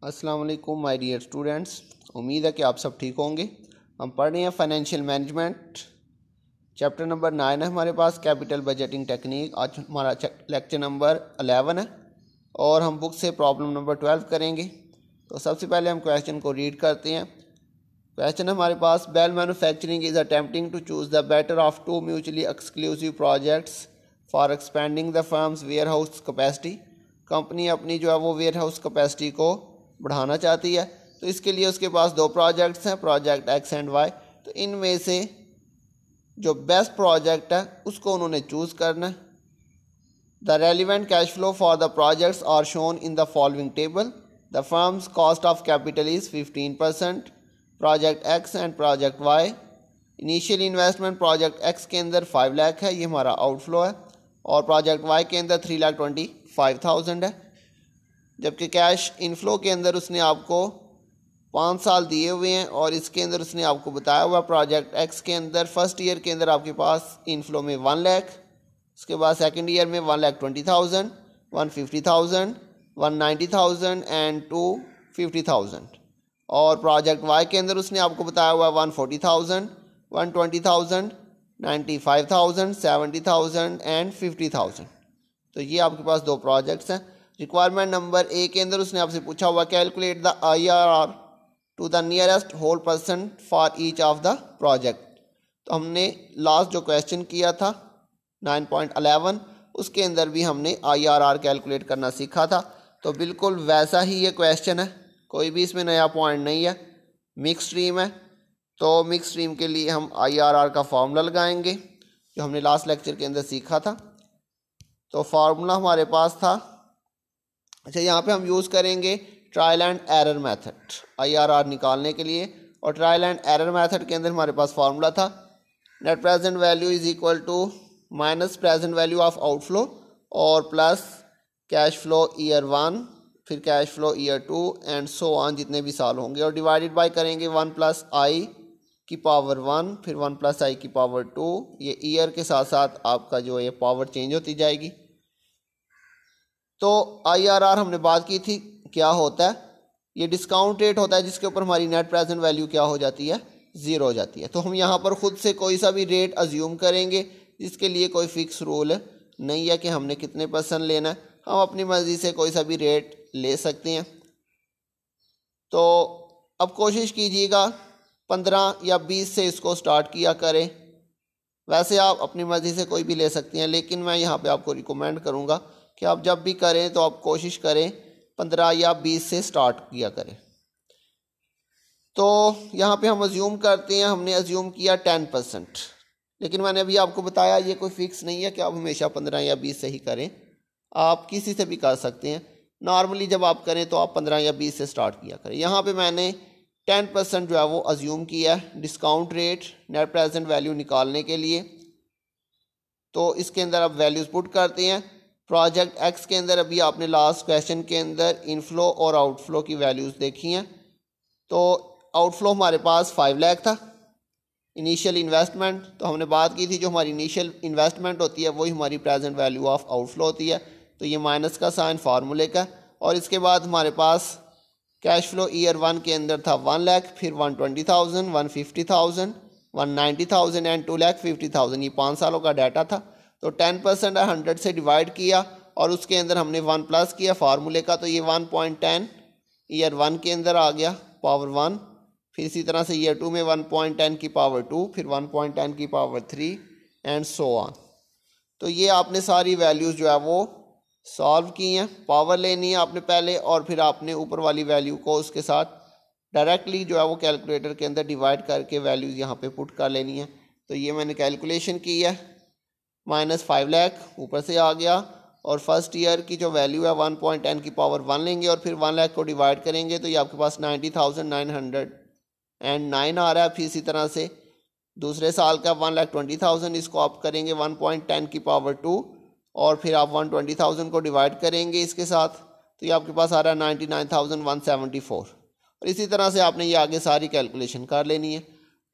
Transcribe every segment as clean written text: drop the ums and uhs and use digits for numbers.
अस्सलाम वालेकुम my dear students. उम्मीद है कि आप सब ठीक होंगे। हम पढ़ रहे हैं फाइनेंशियल मैनेजमेंट, चैप्टर नंबर 9 है हमारे पास, कैपिटल बजटिंग टेक्निक। आज हमारा लेक्चर नंबर 11 है और हम बुक से प्रॉब्लम नंबर 12 करेंगे। तो सबसे पहले हम क्वेश्चन को रीड करते हैं। क्वेश्चन है हमारे पास, Bell manufacturing is attempting to choose the better of two mutually exclusive projects for expending the firm's warehouse capacity. Company अपनी जो है वो वेयर हाउस कैपेसिटी को बढ़ाना चाहती है। तो इसके लिए उसके पास दो प्रोजेक्ट्स हैं, प्रोजेक्ट एक्स एंड वाई। तो इनमें से जो बेस्ट प्रोजेक्ट है उसको उन्होंने चूज़ करना है। The relevant cash flow for the projects are shown in the following table. The firm's cost of capital is 15%, project X and project Y. Initial investment project X के अंदर 5 लाख है, ये हमारा आउटफ्लो है, और प्रोजेक्ट वाई के अंदर 3,25,000 है। जबकि कैश इनफ्लो के अंदर उसने आपको 5 साल दिए हुए हैं और इसके अंदर उसने आपको बताया हुआ प्रोजेक्ट एक्स के अंदर फर्स्ट ईयर के अंदर आपके पास इनफ्लो में 1 लाख, उसके बाद सेकंड ईयर में 1,20,000, 150,000, 190,000 एंड 250,000। और प्रोजेक्ट वाई के अंदर उसने आपको बताया हुआ 140,000, 120,000, 95,000, 70,000 एंड 50,000। तो ये आपके पास दो प्रोजेक्ट्स हैं। रिक्वायरमेंट नंबर ए के अंदर उसने आपसे पूछा हुआ calculate the IRR to the nearest whole percent for each of the project. तो हमने लास्ट जो क्वेश्चन किया था 9.11 उसके अंदर भी हमने IRR कैलकुलेट करना सीखा था। तो बिल्कुल वैसा ही ये क्वेश्चन है, कोई भी इसमें नया पॉइंट नहीं है। मिक्स स्ट्रीम है, तो मिक्स स्ट्रीम के लिए हम IRR का फार्मूला लगाएंगे जो हमने लास्ट लेक्चर के अंदर सीखा था। तो फार्मूला हमारे पास था, अच्छा यहाँ पे हम यूज़ करेंगे trial and error method IRR निकालने के लिए। और ट्रायल एंड एरर मेथड के अंदर हमारे पास फार्मूला था net present value is equal to minus present value of outflow और प्लस कैश फ्लो ईयर 1, फिर cash flow year 2 and so on, जितने भी साल होंगे, और डिवाइडेड बाय करेंगे 1 + i की पावर 1, फिर 1 + i की पावर 2। ये ईयर के साथ साथ आपका जो ये पावर चेंज होती जाएगी। तो IRR हमने बात की थी क्या होता है, ये डिस्काउंट रेट होता है जिसके ऊपर हमारी नेट प्रेजेंट वैल्यू क्या हो जाती है, 0 हो जाती है। तो हम यहाँ पर खुद से कोई सा भी रेट अज्यूम करेंगे जिसके लिए कोई फिक्स रूल नहीं है कि हमने कितने % लेना है, हम अपनी मर्ज़ी से कोई सा भी रेट ले सकते हैं। तो अब कोशिश कीजिएगा 15 या 20 से इसको स्टार्ट किया करें। वैसे आप अपनी मर्ज़ी से कोई भी ले सकते हैं, लेकिन मैं यहाँ पे आपको रिकमेंड करूँगा कि आप जब भी करें तो आप कोशिश करें 15 या 20 से स्टार्ट किया करें। तो यहाँ पे हम अज्यूम करते हैं, हमने अज्यूम किया 10%, लेकिन मैंने अभी आपको बताया ये कोई फिक्स नहीं है कि आप हमेशा 15 या 20 से ही करें, आप किसी से भी कर सकते हैं। नॉर्मली जब आप करें तो आप 15 या 20 से स्टार्ट किया करें। यहाँ पे मैंने 10% जो है वो अज्यूम किया है discount rate net present value निकालने के लिए। तो इसके अंदर आप वैल्यूज़ पुट करते हैं। प्रोजेक्ट एक्स के अंदर अभी आपने लास्ट क्वेश्चन के अंदर इनफ्लो और आउटफ्लो की वैल्यूज़ देखी हैं। तो आउटफ्लो हमारे पास 5 लाख था। इनिशियल इन्वेस्टमेंट, तो हमने बात की थी जो हमारी इनिशियल इन्वेस्टमेंट होती है वही हमारी प्रेजेंट वैल्यू ऑफ आउटफ्लो होती है। तो ये माइनस का साइन फार्मूले का। और इसके बाद हमारे पास कैश फ्लो ईयर 1 के अंदर था 1 लाख, फिर 120,000, 150,000, 190,000 एंड 2,50,000। ये 5 सालों का डाटा था। तो 10% 100 से डिवाइड किया और उसके अंदर हमने 1 प्लस किया फार्मूले का, तो ये 1.10 ईयर 1 के अंदर आ गया पावर 1। फिर इसी तरह से ईयर 2 में 1.10 की पावर 2, फिर 1.10 की पावर 3 एंड सो ऑन। तो ये आपने सारी वैल्यूज़ जो है वो सॉल्व की हैं। पावर लेनी है आपने पहले और फिर आपने ऊपर वाली वैल्यू को उसके साथ डायरेक्टली जो है वो कैलकुलेटर के अंदर डिवाइड करके वैल्यूज़ यहाँ पे पुट कर लेनी है। तो ये मैंने कैलकुलेशन की है, -5 लाख ऊपर से आ गया और फर्स्ट ईयर की जो वैल्यू है 1.10 की पावर 1 लेंगे और फिर 1 लाख को डिवाइड करेंगे तो ये आपके पास 90,909 आ रहा है। फिर इसी तरह से दूसरे साल का 1,20,000, इसको आप करेंगे 1.10 की पावर 2 और फिर आप 120,000 को डिवाइड करेंगे इसके साथ, तो ये आपके पास आ रहा है 99,174। और इसी तरह से आपने ये आगे सारी कैलकुलेशन कर लेनी है।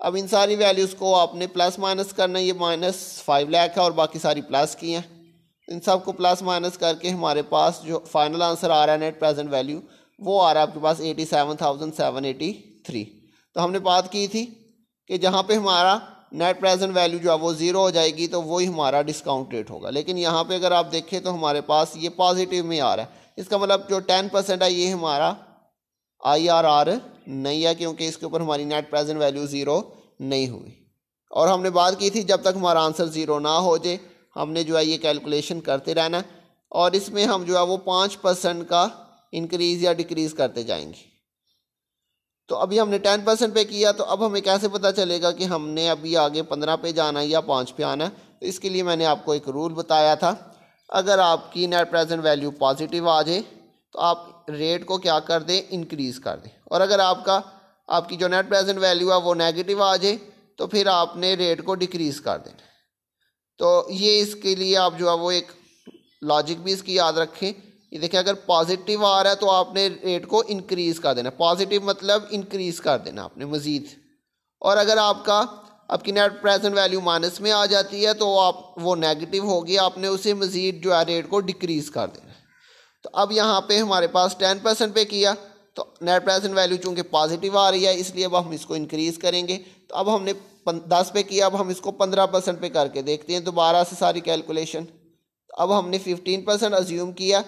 अब इन सारी वैल्यूज़ को आपने प्लस माइनस करना है। ये -5 लाख है और बाकी सारी प्लस की हैं। इन सब को प्लस माइनस करके हमारे पास जो फाइनल आंसर आ रहा है नेट प्रेजेंट वैल्यू वो आ रहा है आपके पास 87,783। तो हमने बात की थी कि जहाँ पे हमारा नेट प्रेजेंट वैल्यू जो है वो ज़ीरो हो जाएगी तो वही हमारा डिस्काउंट रेट होगा। लेकिन यहाँ पे अगर आप देखें तो हमारे पास ये पॉजिटिव में आ रहा है, इसका मतलब जो 10% है ये हमारा IRR नहीं है, क्योंकि इसके ऊपर हमारी नेट प्रेजेंट वैल्यू ज़ीरो नहीं हुई। और हमने बात की थी जब तक हमारा आंसर ज़ीरो ना हो जाए हमने जो है ये कैलकुलेशन करते रहना, और इसमें हम जो है वो 5% का इंक्रीज़ या डिक्रीज़ करते जाएंगे। तो अभी हमने 10% पे किया, तो अब हमें कैसे पता चलेगा कि हमने अभी आगे 15 पे जाना है या 5 पे आना है? तो इसके लिए मैंने आपको एक रूल बताया था, अगर आपकी नेट प्रेजेंट वैल्यू पॉजिटिव आ जाए तो आप रेट को क्या कर दें, इंक्रीज़ कर दें, और अगर आपकी जो नेट प्रेजेंट वैल्यू है वो नेगेटिव आ जाए तो फिर आपने रेट को डिक्रीज़ कर देना। तो ये इसके लिए आप जो है वो एक लॉजिक भी इसकी याद रखें। ये देखिए, अगर पॉजिटिव आ रहा है तो आपने रेट को इंक्रीज़ कर देना, पॉजिटिव मतलब इंक्रीज़ कर देना आपने मज़ीद। और अगर आपकी नेट प्रेजेंट वैल्यू माइनस में आ जाती है तो आप वो नेगेटिव होगी, आपने उसे मज़ीद जो है रेट को डिक्रीज़ कर देना। तो अब यहाँ पे हमारे पास 10% पे किया तो नेट प्रेजेंट वैल्यू चूँकि पॉजिटिव आ रही है इसलिए अब हम इसको इंक्रीज़ करेंगे। तो अब हमने 10 पे किया, अब हम इसको 15% पे करके देखते हैं दोबारा से सारी कैलकुलेशन। अब हमने 15% अज्यूम किया,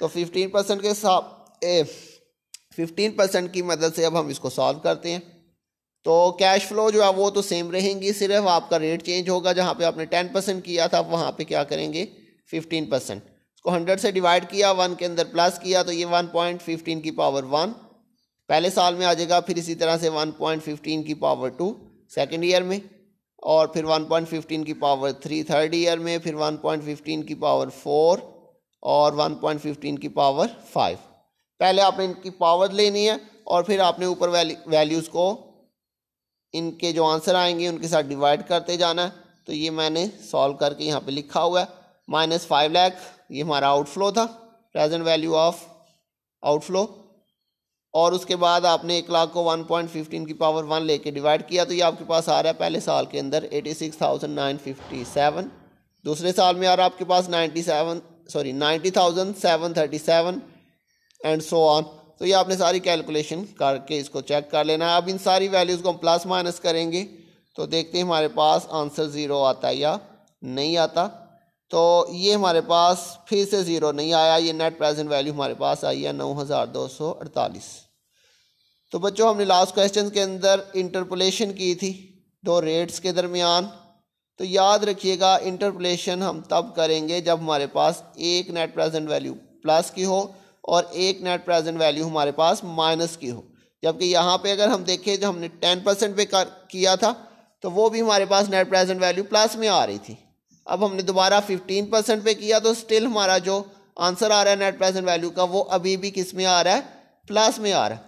तो 15% के साथ 15% की मदद से अब हम इसको सॉल्व करते हैं। तो कैश फ्लो जो है वो तो सेम रहेंगी, सिर्फ आपका रेट चेंज होगा। जहाँ पे आपने 10% किया था वहाँ पे क्या करेंगे 15%, इसको 100 से डिवाइड किया, 1 के अंदर प्लस किया तो ये 1.15 की पावर 1 पहले साल में आ जाएगा, फिर इसी तरह से 1.15 की पावर 2 सेकेंड ईयर में, और फिर 1.15 की पावर 3 थर्ड ईयर में, फिर 1.15 की पावर 4 और 1.15 की पावर 5। पहले आपने इनकी पावर लेनी है और फिर आपने ऊपर वैल्यूज़ को इनके जो आंसर आएंगे उनके साथ डिवाइड करते जाना है। तो ये मैंने सॉल्व करके यहाँ पे लिखा हुआ है। -5 लाख ये हमारा आउटफ्लो था, प्रेजेंट वैल्यू ऑफ आउटफ्लो, और उसके बाद आपने 1 लाख को 1.15 की पावर 1 लेके डिवाइड किया तो ये आपके पास आ रहा है पहले साल के अंदर 86,957, दूसरे साल में आ रहा है आपके पास 90,737 एंड सो ऑन। तो ये आपने सारी कैलकुलेशन करके इसको चेक कर लेना है। अब इन सारी वैल्यूज़ को हम प्लस माइनस करेंगे तो देखते हैं हमारे पास आंसर ज़ीरो आता है या नहीं आता। तो ये हमारे पास फिर से ज़ीरो नहीं आया, ये नेट प्रेजेंट वैल्यू हमारे पास आई है 9,248। तो बच्चों हमने लास्ट क्वेश्चन के अंदर इंटरपोलेशन की थी दो रेट्स के दरमियान। तो याद रखिएगा इंटरपोलेशन हम तब करेंगे जब हमारे पास एक नेट प्रेजेंट वैल्यू प्लस की हो और एक नेट प्रेजेंट वैल्यू हमारे पास माइनस की हो। जबकि यहाँ पे अगर हम देखें जो हमने 10% पे किया था तो वो भी हमारे पास नेट प्रेजेंट वैल्यू प्लस में आ रही थी। अब हमने दोबारा 15% पे किया तो स्टिल हमारा जो आंसर आ रहा है नेट प्रेजेंट वैल्यू का वो अभी भी किस में आ रहा है, प्लस में आ रहा है।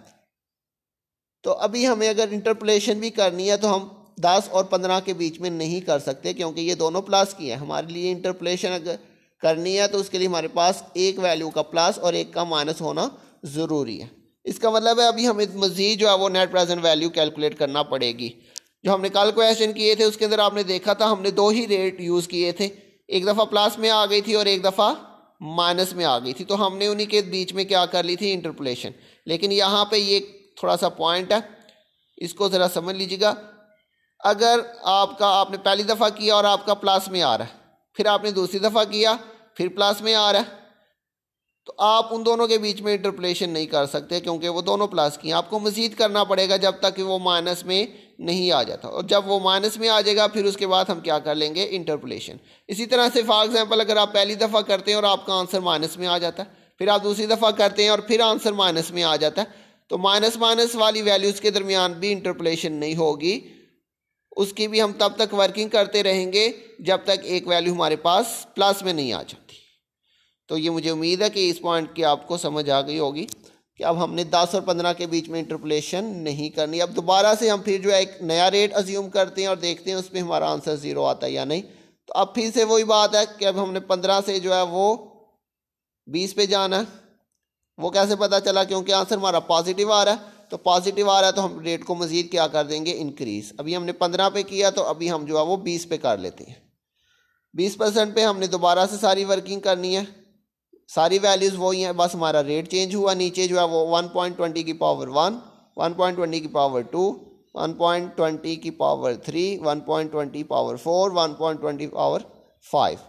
तो अभी हमें अगर इंटरपोलेशन भी करनी है तो हम 10 और 15 के बीच में नहीं कर सकते क्योंकि ये दोनों प्लस की है। हमारे लिए इंटरपोलेशन अगर करनी है तो उसके लिए हमारे पास एक वैल्यू का प्लस और एक का माइनस होना ज़रूरी है। इसका मतलब है अभी हमें मज़ीद जो है वो नेट प्रेजेंट वैल्यू कैलकुलेट करना पड़ेगी। जो हमने कल क्वेश्चन किए थे उसके अंदर आपने देखा था हमने दो ही रेट यूज़ किए थे, एक दफ़ा प्लस में आ गई थी और एक दफ़ा माइनस में आ गई थी। तो हमने उन्हीं के बीच में क्या कर ली थी, इंटरपोलेशन। लेकिन यहाँ पे ये थोड़ा सा पॉइंट है, इसको ज़रा समझ लीजिएगा। अगर आपने पहली दफ़ा किया और आपका प्लस में आ रहा है, फिर आपने दूसरी दफ़ा किया फिर प्लस में आ रहा है, तो आप उन दोनों के बीच में इंटरपोलेशन नहीं कर सकते क्योंकि वो दोनों प्लस की हैं। आपको मज़ीद करना पड़ेगा जब तक कि वो माइनस में नहीं आ जाता, और जब वो माइनस में आ जाएगा फिर उसके बाद हम क्या कर लेंगे, इंटरपोलेशन। इसी तरह से फॉर एग्जांपल अगर आप पहली दफ़ा करते हैं और आपका आंसर माइनस में आ जाता है, फिर आप दूसरी दफ़ा करते हैं और फिर आंसर माइनस में आ जाता है, तो माइनस माइनस वाली वैल्यूज़ के दरमियान भी इंटरपोलेशन नहीं होगी। उसकी भी हम तब तक वर्किंग करते रहेंगे जब तक एक वैल्यू हमारे पास प्लस में नहीं आ जाती। तो ये मुझे उम्मीद है कि इस पॉइंट की आपको समझ आ गई होगी कि अब हमने 10 और 15 के बीच में इंटरपोलेशन नहीं करनी। अब दोबारा से हम फिर जो है एक नया रेट अज्यूम करते हैं और देखते हैं उसमें हमारा आंसर ज़ीरो आता है या नहीं। तो अब फिर से वही बात है कि अब हमने 15 से जो है वो 20 पे जाना है। वो कैसे पता चला, क्योंकि आंसर हमारा पॉजिटिव आ रहा है, तो पॉजिटिव आ रहा है तो हम रेट को मज़ीद क्या कर देंगे, इंक्रीज़। अभी हमने 15 पे किया तो अभी हम जो है वो 20 पे कर लेते हैं। 20% पे हमने दोबारा से सारी वर्किंग करनी है। सारी वैल्यूज़ वही हैं, बस हमारा रेट चेंज हुआ। नीचे जो है वो 1.20 की पावर 1, 1.20 की पावर 2, 1.20 की पावर 3, 1.20 पावर 4, 1.20 पावर 5,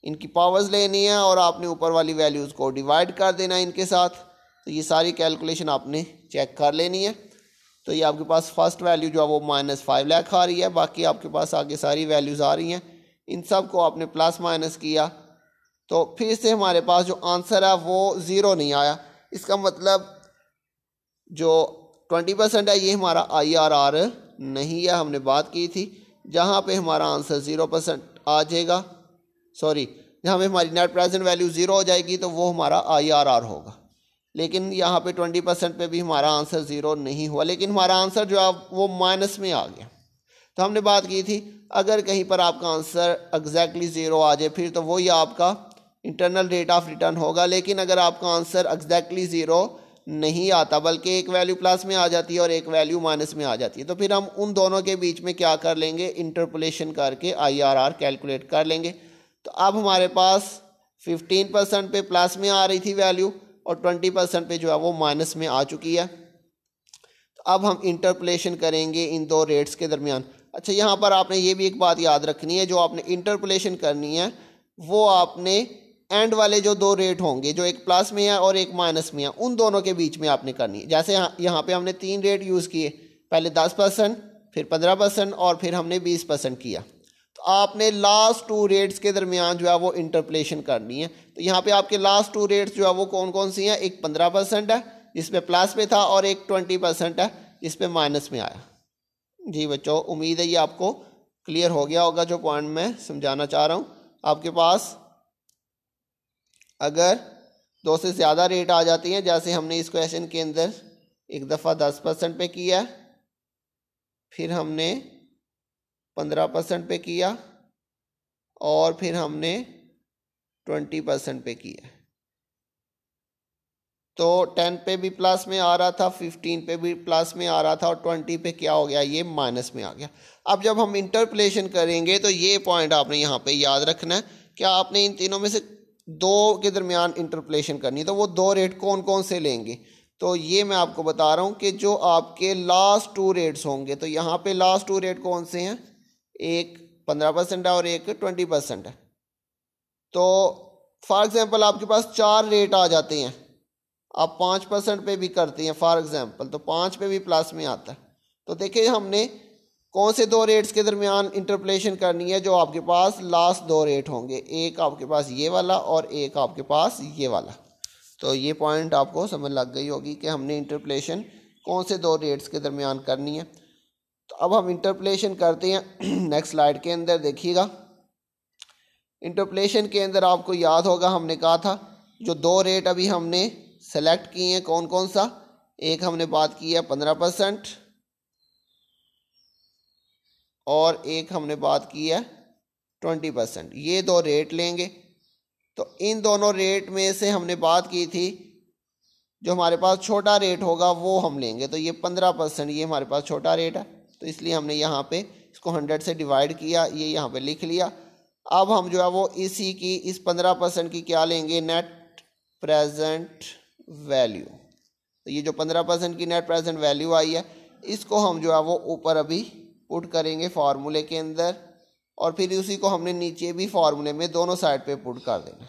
इनकी पावर्स लेनी है और आपने ऊपर वाली वैल्यूज़ को डिवाइड कर देना है इनके साथ। तो ये सारी कैलकुलेशन आपने चेक कर लेनी है। तो ये आपके पास फर्स्ट वैल्यू जो है वो -5 लाख आ रही है, बाकी आपके पास आगे सारी वैल्यूज़ आ रही हैं। इन सब को आपने प्लस माइनस किया तो फिर से हमारे पास जो आंसर है वो ज़ीरो नहीं आया। इसका मतलब जो 20% है ये हमारा IRR नहीं है। हमने बात की थी जहाँ पे हमारा आंसर 0% आ जाएगा, सॉरी जहाँ पे हमारी नेट प्रेजेंट वैल्यू 0 हो जाएगी तो वो हमारा IRR होगा। लेकिन यहाँ पे 20% पे भी हमारा आंसर 0 नहीं हुआ, लेकिन हमारा आंसर जो है वो माइनस में आ गया। तो हमने बात की थी अगर कहीं पर आपका आंसर एग्जैक्टली 0 आ जाए फिर तो वही आपका इंटरनल रेट ऑफ रिटर्न होगा। लेकिन अगर आपका आंसर एग्जैक्टली 0 नहीं आता बल्कि एक वैल्यू प्लस में आ जाती है और एक वैल्यू माइनस में आ जाती है, तो फिर हम उन दोनों के बीच में क्या कर लेंगे, इंटरपोलेशन करके IRR कैलकुलेट कर लेंगे। तो अब हमारे पास 15% पे प्लस में आ रही थी वैल्यू और 20% पे जो है वो माइनस में आ चुकी है। तो अब हम इंटरपोलेशन करेंगे इन दो रेट्स के दरमियान। अच्छा, यहाँ पर आपने ये भी एक बात याद रखनी है, जो आपने इंटरपोलेशन करनी है वो आपने एंड वाले जो दो रेट होंगे, जो एक प्लस में है और एक माइनस में है, उन दोनों के बीच में आपने करनी है। जैसे यहाँ पे हमने 3 रेट यूज़ किए, पहले 10%, फिर 15% और फिर हमने 20% किया। तो आपने लास्ट 2 रेट्स के दरमियान जो है वो इंटरपोलेशन करनी है। तो यहाँ पे आपके लास्ट 2 रेट्स जो है वो कौन कौन सी हैं, एक 15% है जिसपे प्लस पे था और एक 20% है जिसपे माइनस में आया। जी बच्चों, उम्मीद है ये आपको क्लियर हो गया होगा जो पॉइंट मैं समझाना चाह रहा हूँ। आपके पास अगर 2 से ज़्यादा रेट आ जाती हैं, जैसे हमने इस क्वेश्चन के अंदर एक दफ़ा 10% पे किया, फिर हमने 15% पे किया और फिर हमने 20% पे किया, तो 10 पे भी प्लस में आ रहा था, 15 पे भी प्लस में आ रहा था और 20 पे क्या हो गया, ये माइनस में आ गया। अब जब हम इंटरपोलेशन करेंगे तो ये पॉइंट आपने यहाँ पे याद रखना है कि आपने इन तीनों में से 2 के दरमियान इंटरपोलेशन करनी है। तो वो 2 रेट कौन कौन से लेंगे, तो ये मैं आपको बता रहा हूँ कि जो आपके लास्ट 2 रेट्स होंगे, तो यहाँ पे लास्ट 2 रेट कौन से हैं, एक 15% है और एक 20% है। तो फॉर एग्जाम्पल आपके पास 4 रेट आ जाते हैं, आप 5% पे भी करते हैं फॉर एग्जांपल, तो 5 पे भी प्लस में आता है। तो देखिए हमने कौन से 2 रेट्स के दरमियान इंटरपोलेशन करनी है, जो आपके पास लास्ट 2 रेट होंगे, एक आपके पास ये वाला और एक आपके पास ये वाला। तो ये पॉइंट आपको समझ लग गई होगी कि हमने इंटरपोलेशन कौन से 2 रेट्स के दरमियान करनी है। तो अब हम इंटरपोलेशन करते हैं नेक्स्ट स्लाइड के अंदर देखिएगा। इंटरपोलेशन के अंदर आपको याद होगा हमने कहा था जो 2 रेट अभी हमने सेलेक्ट किए हैं, कौन कौन सा, एक हमने बात की है 15% और एक हमने बात की है 20%। ये 2 रेट लेंगे। तो इन दोनों रेट में से हमने बात की थी जो हमारे पास छोटा रेट होगा वो हम लेंगे। तो ये 15% ये हमारे पास छोटा रेट है, तो इसलिए हमने यहाँ पे इसको 100 से डिवाइड किया, ये यहाँ पे लिख लिया। अब हम जो है वो इसी की इस 15% की क्या लेंगे, नेट प्रेजेंट वैल्यू। तो ये जो 15% की नेट प्रेजेंट वैल्यू आई है इसको हम जो है वो ऊपर अभी पुट करेंगे फार्मूले के अंदर, और फिर उसी को हमने नीचे भी फार्मूले में दोनों साइड पे पुट कर देना।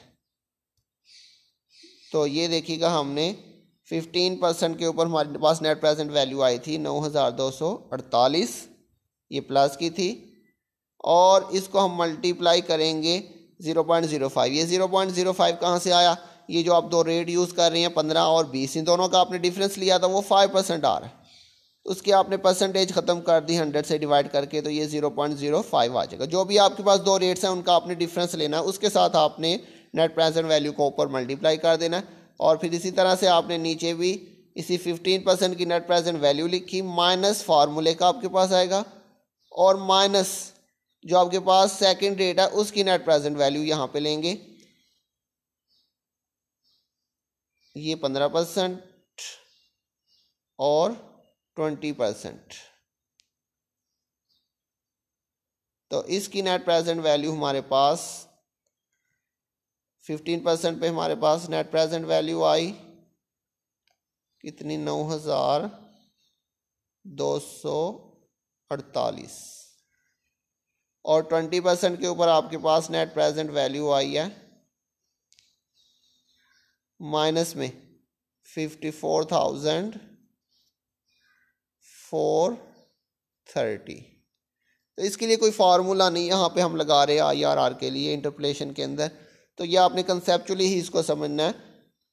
तो ये देखिएगा हमने 15% के ऊपर हमारे पास नेट प्रेजेंट वैल्यू आई थी 9248, ये प्लस की थी, और इसको हम मल्टीप्लाई करेंगे 0.05। ये 0.05 कहाँ से आया, ये जो आप 2 रेट यूज़ कर रहे हैं 15 और 20, इन दोनों का आपने डिफरेंस लिया था वो 5% आ रहा है, तो उसकी आपने परसेंटेज ख़त्म कर दी 100 से डिवाइड करके, तो ये 0.05 आ जाएगा। जो भी आपके पास 2 रेट्स हैं उनका आपने डिफरेंस लेना है, उसके साथ आपने नेट प्रेजेंट वैल्यू को ऊपर मल्टीप्लाई कर देना है, और फिर इसी तरह से आपने नीचे भी इसी 15% की नेट प्रेजेंट वैल्यू लिखी, माइनस फार्मूले का आपके पास आएगा, और माइनस जो आपके पास सेकंड रेट है उसकी नेट प्रेजेंट वैल्यू यहाँ पे लेंगे, ये 15% और 20%। तो इसकी नेट प्रेजेंट वैल्यू हमारे पास 15% पे हमारे पास नेट प्रेजेंट वैल्यू आई कितनी, 9,248, और 20% के ऊपर आपके पास नेट प्रेजेंट वैल्यू आई है माइनस में 54,430। तो इसके लिए कोई फार्मूला नहीं यहाँ पे हम लगा रहे हैं IRR के लिए इंटरपोलेशन के अंदर। तो ये आपने कंसेप्चुअली ही इसको समझना है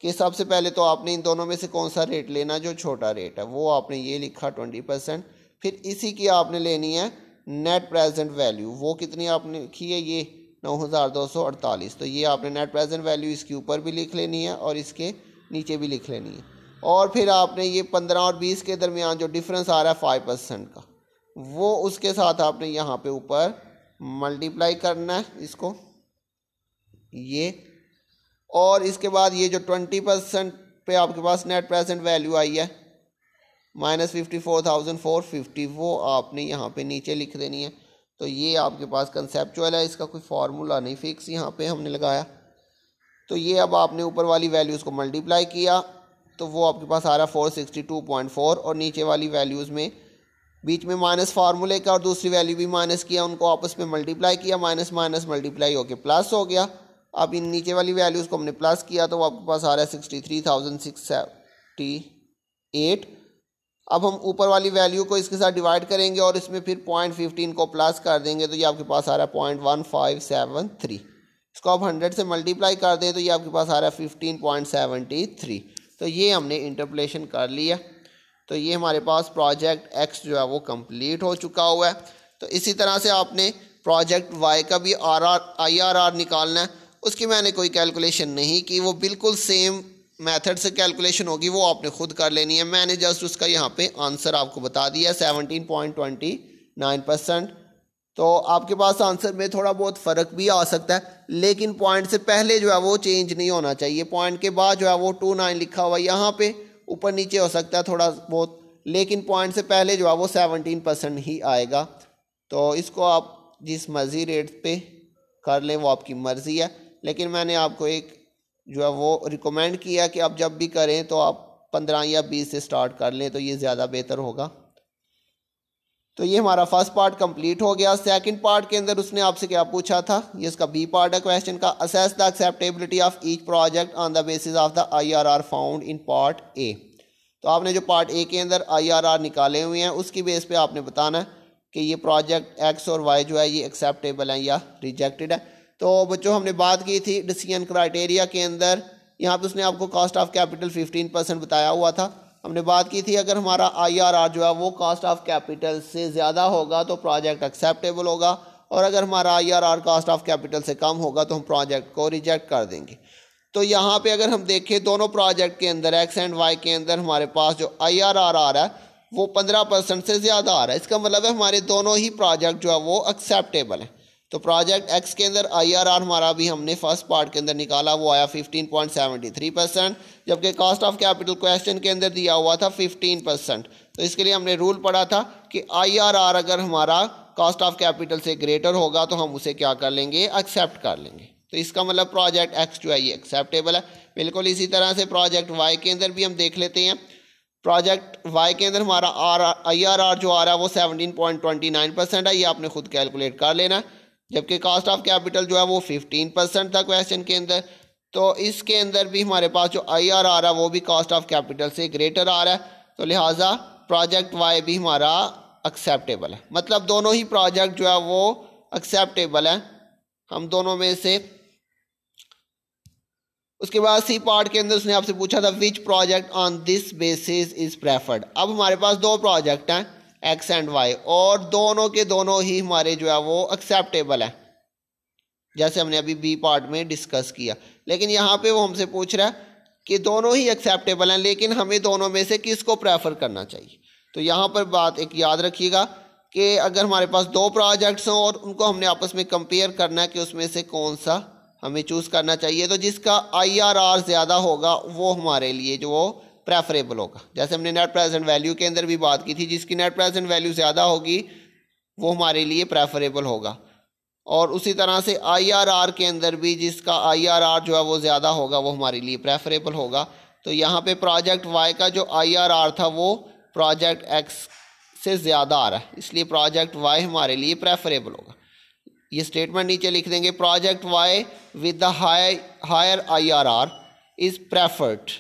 कि सबसे पहले तो आपने इन दोनों में से कौन सा रेट लेना, जो छोटा रेट है वो आपने ये लिखा 20%। फिर इसी की आपने लेनी है नेट प्रेजेंट वैल्यू, वो कितनी आपने लिखी है, ये 9,248। तो ये आपने नेट प्रेजेंट वैल्यू इसके ऊपर भी लिख लेनी है और इसके नीचे भी लिख लेनी है। और फिर आपने ये 15 और 20 के दरमियान जो डिफरेंस आ रहा है 5% का, वो उसके साथ आपने यहाँ पे ऊपर मल्टीप्लाई करना है इसको, ये। और इसके बाद ये जो 20% पे आपके पास नेट प्रेजेंट वैल्यू आई है -54,450, वो आपने यहाँ पे नीचे लिख देनी है। तो ये आपके पास कंसेप्चुअल है, इसका कोई फार्मूला नहीं फिक्स यहाँ पे हमने लगाया। तो ये अब आपने ऊपर वाली वैल्यूज़ को मल्टीप्लाई किया तो वो आपके पास आ रहा है 462.4, और नीचे वाली वैल्यूज़ में बीच में माइनस फार्मूले का और दूसरी वैल्यू भी माइनस किया, उनको आपस में मल्टीप्लाई किया, माइनस माइनस मल्टीप्लाई होके प्लस हो गया। अब इन नीचे वाली वैल्यूज़ को हमने प्लस किया तो वो आपके पास आ रहा है 63,678। अब हम ऊपर वाली वैल्यू को इसके साथ डिवाइड करेंगे और इसमें फिर 0.15 को प्लस कर देंगे तो ये आपके पास आ रहा है 0.1573। इसको आप 100 से मल्टीप्लाई कर दें तो ये आपके पास आ रहा है 15.73। तो ये हमने इंटरपोलेशन कर लिया। तो ये हमारे पास प्रोजेक्ट एक्स जो है वो कंप्लीट हो चुका हुआ है। तो इसी तरह से आपने प्रोजेक्ट वाई का भी IRR निकालना है। उसकी मैंने कोई कैलकुलेशन नहीं की, वो बिल्कुल सेम मेथड से कैलकुलेशन होगी, वो आपने खुद कर लेनी है। मैंने जस्ट उसका यहाँ पे आंसर आपको बता दिया 17.29%। तो आपके पास आंसर में थोड़ा बहुत फ़र्क भी आ सकता है, लेकिन पॉइंट से पहले जो है वो चेंज नहीं होना चाहिए। पॉइंट के बाद जो है वो 29 लिखा हुआ है, यहाँ पे ऊपर नीचे हो सकता है थोड़ा बहुत, लेकिन पॉइंट से पहले जो है वो 17% ही आएगा। तो इसको आप जिस मर्ज़ी रेट पे कर लें वो आपकी मर्ज़ी है, लेकिन मैंने आपको एक जो है वो रिकमेंड किया कि आप जब भी करें तो आप 15 या 20 से स्टार्ट कर लें तो ये ज़्यादा बेहतर होगा। तो ये हमारा फर्स्ट पार्ट कंप्लीट हो गया। सेकंड पार्ट के अंदर उसने आपसे क्या पूछा था, ये इसका बी पार्ट है क्वेश्चन का। Assess the acceptability of each project on the basis of the IRR found in part A. तो आपने जो पार्ट ए के अंदर IRR निकाले हुए हैं उसकी बेस पे आपने बताना है कि ये प्रोजेक्ट एक्स और वाई जो है ये एक्सेप्टेबल है या रिजेक्टेड है। तो बच्चों हमने बात की थी डिसीजन क्राइटेरिया के अंदर, यहाँ पे उसने आपको कॉस्ट ऑफ कैपिटल 15% बताया हुआ था। हमने बात की थी अगर हमारा IRR जो है वो कॉस्ट ऑफ कैपिटल से ज़्यादा होगा तो प्रोजेक्ट एक्सेप्टेबल होगा, और अगर हमारा IRR कॉस्ट ऑफ कैपिटल से कम होगा तो हम प्रोजेक्ट को रिजेक्ट कर देंगे। तो यहाँ पे अगर हम देखें दोनों प्रोजेक्ट के अंदर एक्स एंड वाई के अंदर हमारे पास जो IRR आ रहा है वो 15% से ज़्यादा आ रहा है। इसका मतलब है हमारे दोनों ही प्रोजेक्ट जो है वो एक्सेप्टेबल है। तो प्रोजेक्ट एक्स के अंदर IRR हमारा भी हमने फर्स्ट पार्ट के अंदर निकाला, वो आया 15.73%, जबकि कॉस्ट ऑफ कैपिटल क्वेश्चन के अंदर दिया हुआ था 15%। तो इसके लिए हमने रूल पढ़ा था कि IRR अगर हमारा कॉस्ट ऑफ कैपिटल से ग्रेटर होगा तो हम उसे क्या कर लेंगे, एक्सेप्ट कर लेंगे। तो इसका मतलब प्रोजेक्ट एक्स जो है ये एक्सेप्टेबल है। बिल्कुल इसी तरह से प्रोजेक्ट वाई के अंदर भी हम देख लेते हैं। प्रोजेक्ट वाई के अंदर हमारा IRR जो आ रहा है वो 17.29% है, ये आपने खुद कैलकुलेट कर लेना, जबकि कॉस्ट ऑफ कैपिटल जो है वो 15% था क्वेश्चन के अंदर। तो इसके अंदर भी हमारे पास जो IRR आ रहा है वो भी कॉस्ट ऑफ कैपिटल से ग्रेटर आ रहा है, तो लिहाजा प्रोजेक्ट वाई भी हमारा एक्सेप्टेबल है। मतलब दोनों ही प्रोजेक्ट जो है वो एक्सेप्टेबल है हम दोनों में से। उसके बाद सी पार्ट के अंदर उसने आपसे पूछा था which project on this basis is preferred. अब हमारे पास दो प्रोजेक्ट हैं एक्स एंड वाई, और दोनों के दोनों ही हमारे जो है वो एक्सेप्टेबल है, जैसे हमने अभी बी पार्ट में डिस्कस किया। लेकिन यहाँ पे वो हमसे पूछ रहा है कि दोनों ही एक्सेप्टेबल हैं, लेकिन हमें दोनों में से किसको प्रेफर करना चाहिए। तो यहाँ पर बात एक याद रखिएगा कि अगर हमारे पास दो प्रोजेक्ट्स हों और उनको हमने आपस में कंपेयर करना है कि उसमें से कौन सा हमें चूज़ करना चाहिए, तो जिसका IRR ज़्यादा होगा वो हमारे लिए जो प्रेफरेबल होगा। जैसे हमने नेट प्रेजेंट वैल्यू के अंदर भी बात की थी, जिसकी नेट प्रेजेंट वैल्यू ज़्यादा होगी वो हमारे लिए प्रेफरेबल होगा। और उसी तरह से IRR के अंदर भी जिसका IRR जो है वो ज़्यादा होगा वो हमारे लिए प्रेफरेबल होगा। तो यहाँ पे प्रोजेक्ट वाई का जो IRR था वो प्रोजेक्ट एक्स से ज़्यादा आ रहा है, इसलिए प्रोजेक्ट वाई हमारे लिए प्रेफरेबल होगा। ये स्टेटमेंट नीचे लिख देंगे, project Y with the higher IRR is preferred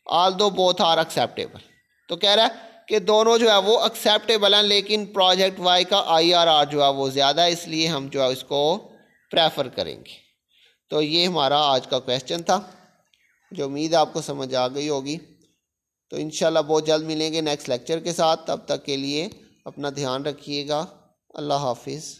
although both are acceptable. तो कह रहा है कि दोनों जो है वो एक्सेप्टेबल हैं, लेकिन प्रोजेक्ट वाई का IRR जो है वो ज़्यादा है, इसलिए हम जो है इसको प्रेफर करेंगे। तो ये हमारा आज का क्वेश्चन था, जो उम्मीद है आपको समझ आ गई होगी। तो इंशाल्लाह बहुत जल्द मिलेंगे नेक्स्ट लेक्चर के साथ। तब तक के लिए अपना ध्यान रखिएगा। अल्लाह हाफिज़।